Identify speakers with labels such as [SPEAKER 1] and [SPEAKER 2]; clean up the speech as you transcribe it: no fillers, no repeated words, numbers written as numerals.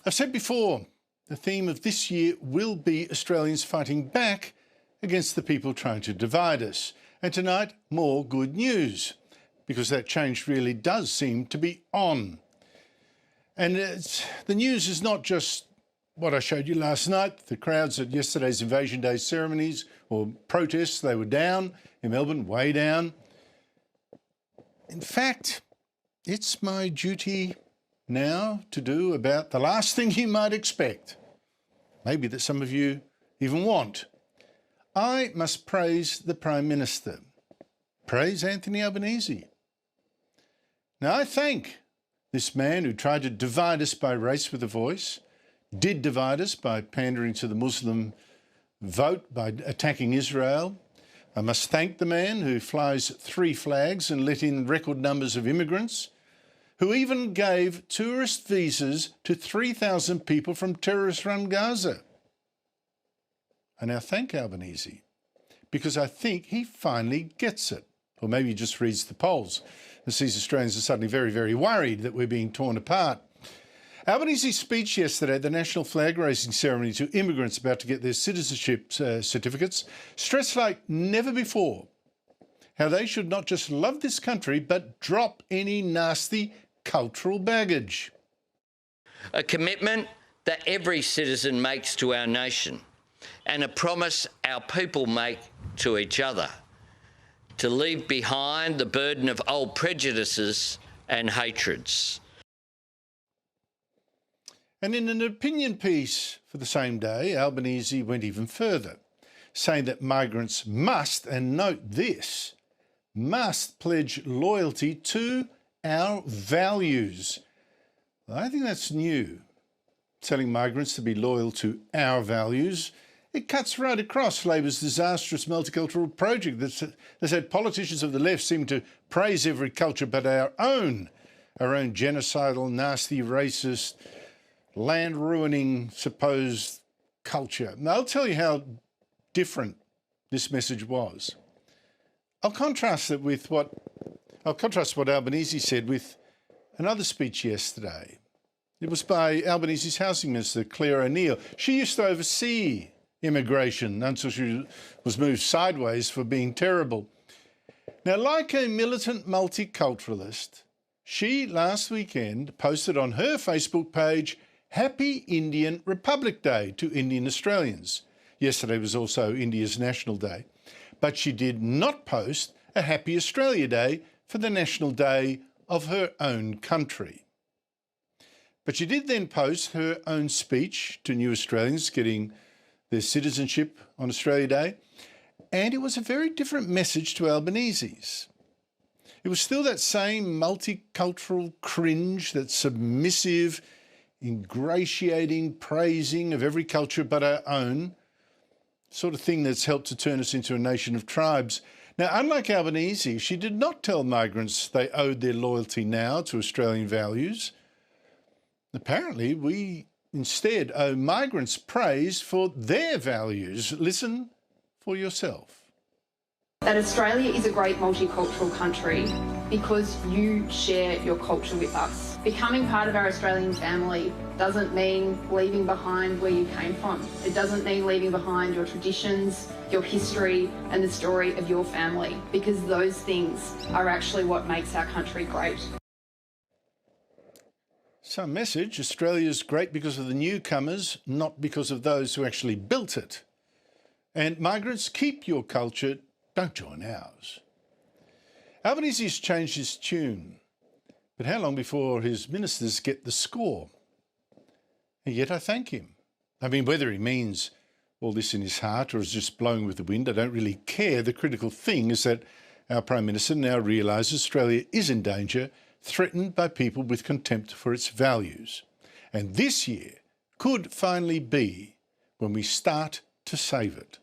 [SPEAKER 1] I've said before, the theme of this year will be Australians fighting back against the people trying to divide us. And tonight, more good news, because that change really does seem to be on. And the news is not just what I showed you last night. The crowds at yesterday's Invasion Day ceremonies or protests, they were down in Melbourne, way down. In fact, it's my duty now to do about the last thing you might expect, maybe that some of you even want. I must praise the Prime Minister, praise Anthony Albanese. Now, I thank this man who tried to divide us by race with a voice, did divide us by pandering to the Muslim vote, by attacking Israel. I must thank the man who flies 3 flags and let in record numbers of immigrants, who even gave tourist visas to 3,000 people from terrorist-run Gaza. I now thank Albanese because I think he finally gets it. Or maybe he just reads the polls and sees Australians are suddenly very, very worried that we're being torn apart. Albanese's speech yesterday at the national flag-raising ceremony to immigrants about to get their citizenship certificates stressed like never before how they should not just love this country but drop any nasty cultural baggage.
[SPEAKER 2] A commitment that every citizen makes to our nation and a promise our people make to each other to leave behind the burden of old prejudices and hatreds.
[SPEAKER 1] And in an opinion piece for the same day, Albanese went even further, saying that migrants must, and note this, must pledge loyalty to our values. I think that's new, telling migrants to be loyal to our values. It cuts right across Labor's disastrous multicultural project that said politicians of the left seem to praise every culture but our own genocidal, nasty, racist, land-ruining supposed culture. Now, I'll tell you how different this message was. I'll contrast what Albanese said with another speech yesterday. It was by Albanese's Housing Minister, Claire O'Neill. She used to oversee immigration until she was moved sideways for being terrible. Now, like a militant multiculturalist, she last weekend posted on her Facebook page, Happy Indian Republic Day to Indian Australians. Yesterday was also India's National Day. But she did not post a Happy Australia Day for the National Day of her own country. But she did then post her own speech to new Australians getting their citizenship on Australia Day, and it was a very different message to Albanese's. It was still that same multicultural cringe, that submissive, ingratiating praising of every culture but our own, sort of thing that's helped to turn us into a nation of tribes. Now, unlike Albanese, she did not tell migrants they owed their loyalty now to Australian values. Apparently, we instead owe migrants praise for their values. Listen for yourself.
[SPEAKER 3] That Australia is a great multicultural country because you share your culture with us. Becoming part of our Australian family doesn't mean leaving behind where you came from. It doesn't mean leaving behind your traditions, your history, and the story of your family, because those things are actually what makes our country great.
[SPEAKER 1] Some message, Australia's great because of the newcomers, not because of those who actually built it. And migrants, keep your culture, don't join ours. Albanese's changed his tune, but how long before his ministers get the score? And yet I thank him. I mean, whether he means all this in his heart or is just blowing with the wind, I don't really care. The critical thing is that our Prime Minister now realises Australia is in danger, threatened by people with contempt for its values. And this year could finally be when we start to save it.